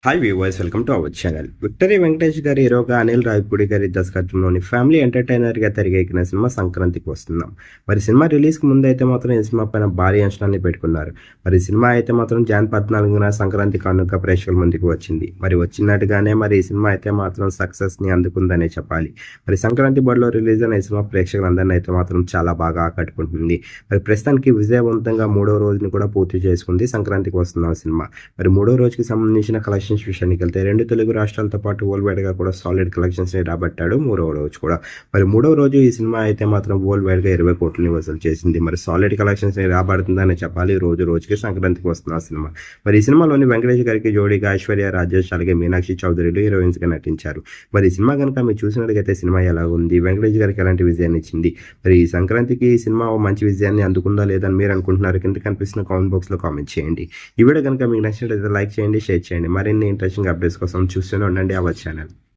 Hi viewers, welcome to our channel. Victory Venkatesh గారి హీరోగా అనిల్ రావిపూడి గారి దర్శకత్వంలోని ఫ్యామిలీ ఎంటర్టైనర్గా తెరకెక్కిన సినిమా సంక్రాంతికి వస్తున్నాం. మరి సినిమా రిలీజ్కి ముందు అయితే మాత్రం ఈ సినిమా పైన భారీ అంచనాల్ని పెట్టుకున్నారు. మరి సినిమా అయితే మాత్రం జాన్ 14న సంక్రాంతి కానుక ప్రేక్షకుల ముందుకు వచ్చింది. మరి వచ్చినట్టుగానే మరి ఈ సినిమా అయితే మాత్రం సక్సెస్ని అందుకుందనే చెప్పాలి. మరి సంక్రాంతి బడిలో రిలీజ్ అయిన ఈ సినిమా ప్రేక్షకులందరినీ అయితే మాత్రం చాలా బాగా ఆకట్టుకుంటుంది. మరి ప్రస్తుతానికి విజయవంతంగా 3వ రోజుని కూడా పూర్తి చేసుకుంది సంక్రాంతికి వస్తున్న సినిమా. మరి 3వ రోజుకి సంబంధించిన కలెక్షన్ విషయానికి వెళ్తే 2 తెలుగు రాష్ట్రాలతో పాటు వరల్డ్ వైడ్గా కూడా సాలిడ్ కలెక్షన్స్ని రాబట్టాడు 3వ రోజు కూడా. మరి 3వ రోజు ఈ సినిమా అయితే మాత్రం వరల్డ్ వైడ్గా 20 కోట్లని వసూలు చేసింది. మరి సాలిడ్ కలెక్షన్స్ని రాబడుతుందని చెప్పాలి రోజు రోజుకి సంక్రాంతికి వస్తున్న సినిమా. మరి ఈ సినిమాలోని వెంకటేష్ గారికి జోడీగా ఐశ్వర్య రాజేష్ అలాగే మీనాక్షి చౌదరిలు హీరోయిన్స్గా నటించారు. మరి ఈ సినిమా కనుక మీరు చూసినట్లయితే సినిమా ఎలా ఉంది, వెంకటేష్ గారికి ఎలాంటి విజయాన్ని ఇచ్చింది, మరి ఈ సంక్రాంతికి ఈ సినిమా మంచి విజయాన్ని అందుకుందా లేదని మీరు అనుకుంటున్నారు కింద కనిపిస్తున్న కామెంట్ బాక్స్లో కామెంట్ చేయండి. ఈ వీడియో కనుక మీకు నచ్చినట్లయితే లైక్ చేయండి, షేర్ చేయండి. మరిన్ని ఇంట్రెస్టింగ్ అప్డేట్స్ కోసం చూస్తూనే ఉండండి అవర్ ఛానల్.